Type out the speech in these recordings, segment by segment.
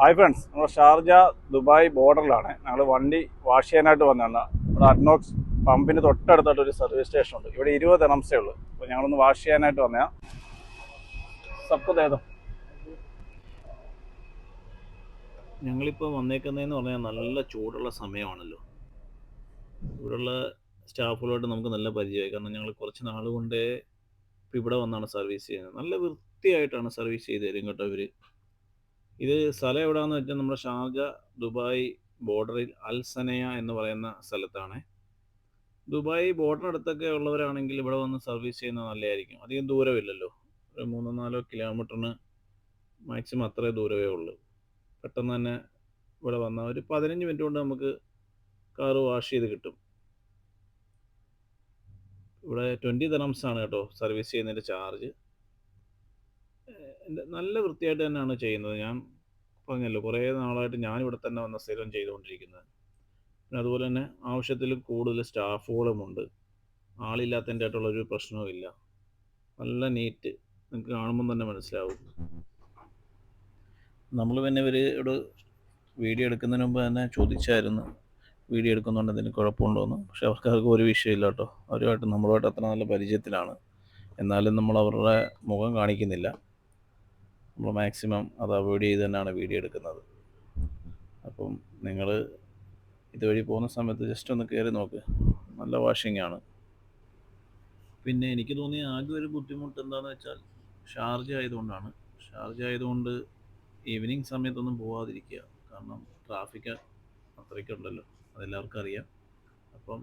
Hi friends, നമ്മൾ Sharjah Dubai ബോർഡറിലാണ്. ഞങ്ങൾ വണ്ടി വാഷ് ചെയ്യാനായിട്ട് വന്നതാണ്. ഇവിടെ അഡ്നോക്സ് പമ്പിന് തൊട്ടടുത്തായിട്ട് ഒരു സർവീസ് സ്റ്റേഷൻ ഉണ്ട്. ഇവിടെ 20 ദിറംസേ ഉള്ളൂ. അപ്പോൾ ഞങ്ങളൊന്ന് വാഷ് ചെയ്യാനായിട്ട് വന്നതാണ്. സബ്ക്ക് ദേദോ. ഞങ്ങളിപ്പോൾ വന്നേക്കുന്നതെന്ന് പറഞ്ഞാൽ നല്ല ചൂടുള്ള സമയമാണല്ലോ. ഇവിടെയുള്ള സ്റ്റാഫുകളോട് നമുക്ക് നല്ല പരിചയമായി. കാരണം ഞങ്ങൾ കുറച്ച് നാൾ കൊണ്ടേ ഇപ്പോൾ ഇവിടെ വന്നാണ് സർവീസ് ചെയ്യുന്നത്. നല്ല വൃത്തിയായിട്ടാണ് സർവീസ് ചെയ്ത് തരും കേട്ടോ ഇവർ. ഇത് സ്ഥലം എവിടെയാണെന്ന് വെച്ചാൽ നമ്മുടെ ഷാർജ ദുബായ് ബോർഡറിൽ അൽസനയ എന്ന് പറയുന്ന സ്ഥലത്താണ്. ദുബായ് ബോർഡറിനടുത്തൊക്കെ ഉള്ളവരാണെങ്കിൽ ഇവിടെ വന്ന് സർവീസ് ചെയ്യുന്നത് നല്ലതായിരിക്കും. അധികം ദൂരമില്ലല്ലോ, ഒരു 3-4 കിലോമീറ്ററിന് മാക്സിമം അത്രേ ദൂരമേ ഉള്ളൂ. പെട്ടെന്ന് തന്നെ ഇവിടെ വന്നാൽ ഒരു 15 മിനിറ്റ് കൊണ്ട് നമുക്ക് കാറ് വാഷ് ചെയ്ത് കിട്ടും. ഇവിടെ 20 ദിറംസ് ആണ് കേട്ടോ സർവീസ് ചെയ്യുന്നതിൻ്റെ ചാർജ്. നല്ല വൃത്തിയായിട്ട് തന്നെയാണ് ചെയ്യുന്നത്. ഞാൻ പറഞ്ഞല്ലോ, കുറേ നാളായിട്ട് ഞാനിവിടെ തന്നെ വന്ന സ്ഥിരം ചെയ്തുകൊണ്ടിരിക്കുന്നത്. പിന്നെ അതുപോലെ തന്നെ ആവശ്യത്തിൽ കൂടുതൽ സ്റ്റാഫുകളുമുണ്ട്. ആളില്ലാത്തതിൻ്റെ ആയിട്ടുള്ളൊരു പ്രശ്നവുമില്ല. നല്ല നീറ്റ്, നിങ്ങൾക്ക് കാണുമ്പം തന്നെ മനസ്സിലാവും. നമ്മൾ പിന്നെ ഇവരോട് വീഡിയോ എടുക്കുന്നതിന് മുമ്പ് തന്നെ ചോദിച്ചായിരുന്നു വീഡിയോ എടുക്കുന്നുണ്ട് എന്തെങ്കിലും കുഴപ്പമുണ്ടോയെന്ന്. പക്ഷേ അവർക്ക് ഒരു വിഷയമില്ല കേട്ടോ. നമ്മളുമായിട്ട് അത്ര നല്ല പരിചയത്തിലാണ്. എന്നാലും നമ്മൾ അവരുടെ മുഖം കാണിക്കുന്നില്ല. നമ്മൾ മാക്സിമം അത് അവോയ്ഡ് ചെയ്ത് തന്നെയാണ് വീഡിയോ എടുക്കുന്നത്. അപ്പം നിങ്ങൾ ഇതുവഴി പോകുന്ന സമയത്ത് ജസ്റ്റ് ഒന്ന് കയറി നോക്ക്. നല്ല വാഷിംഗ് ആണ്. പിന്നെ എനിക്ക് തോന്നിയ ആകെ ഒരു ബുദ്ധിമുട്ട് എന്താണെന്ന് വെച്ചാൽ ഷാർജ ആയതുകൊണ്ടാണ്. ഷാർജ ആയതുകൊണ്ട് ഈവനിങ് സമയത്തൊന്നും പോകാതിരിക്കുക. കാരണം ട്രാഫിക് അത്രയ്ക്കുണ്ടല്ലോ, അതെല്ലാവർക്കും അറിയാം. അപ്പം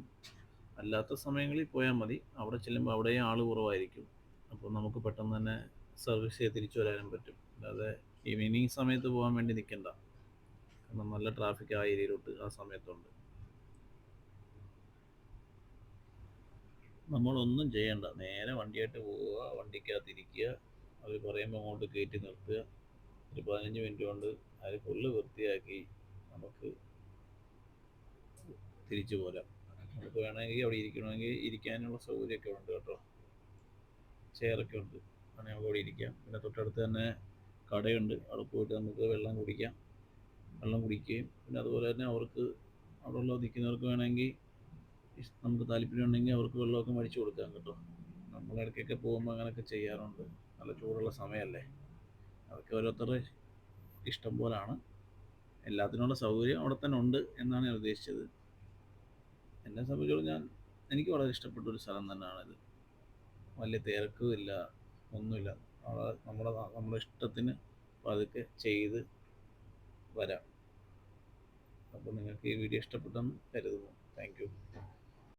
അല്ലാത്ത സമയങ്ങളിൽ പോയാൽ മതി. അവിടെ ചെല്ലുമ്പോൾ അവിടെയും ആൾ കുറവായിരിക്കും. അപ്പോൾ നമുക്ക് പെട്ടെന്ന് തന്നെ സർവീസ് ചെയ്ത് തിരിച്ചു വരാനും പറ്റും. അല്ലാതെ ഈവനിങ് സമയത്ത് പോകാൻ വേണ്ടി നിൽക്കണ്ട. കാരണം നല്ല ട്രാഫിക് ആ ഏരിയയിലോട്ട് ആ സമയത്തുണ്ട്. നമ്മളൊന്നും ചെയ്യണ്ട, നേരെ വണ്ടിയായിട്ട് പോവുക, വണ്ടിക്കകത്തിരിക്കുക, അവർ പറയുമ്പോൾ അങ്ങോട്ട് കയറ്റി നിർത്തുക. ഒരു 15 മിനിറ്റ് കൊണ്ട് അത് ഫുള്ള് വൃത്തിയാക്കി നമുക്ക് തിരിച്ചു പോരാം. നമുക്ക് വേണമെങ്കിൽ അവിടെ ഇരിക്കണമെങ്കിൽ ഇരിക്കാനുള്ള സൗകര്യമൊക്കെ ഉണ്ട് കേട്ടോ. ചെയറൊക്കെ ഉണ്ട്, വേണമെങ്കിൽ നമുക്ക് അവിടെ ഇരിക്കാം. പിന്നെ തൊട്ടടുത്ത് തന്നെ കടയുണ്ട്, അവിടെ പോയിട്ട് നമുക്ക് വെള്ളം കുടിക്കുകയും പിന്നെ അതുപോലെ തന്നെ അവർക്ക് അവിടെയുള്ള നിൽക്കുന്നവർക്ക് വേണമെങ്കിൽ നമുക്ക് താല്പര്യമുണ്ടെങ്കിൽ അവർക്ക് വെള്ളമൊക്കെ മേടിച്ചു കൊടുക്കാം കേട്ടോ. നമ്മളിടയ്ക്കൊക്കെ പോകുമ്പോൾ അങ്ങനെയൊക്കെ ചെയ്യാറുണ്ട്. നല്ല ചൂടുള്ള സമയമല്ലേ. അതൊക്കെ ഓരോരുത്തരുടെ ഇഷ്ടം പോലാണ്. എല്ലാത്തിനുള്ള സൗകര്യം അവിടെ തന്നെ ഉണ്ട് എന്നാണ് ഞാൻ ഉദ്ദേശിച്ചത്. എന്നെ സംബന്ധിച്ചോളം എനിക്ക് വളരെ ഇഷ്ടപ്പെട്ട ഒരു സ്ഥലം തന്നെയാണിത്. വലിയ തിരക്കും ഇല്ല, ഒന്നുമില്ല. നമ്മുടെ ഇഷ്ടത്തിന് പതുക്കെ ചെയ്ത് വരാം. അപ്പോൾ നിങ്ങൾക്ക് ഈ വീഡിയോ ഇഷ്ടപ്പെട്ടെന്ന് കരുതുന്നു. Thank you.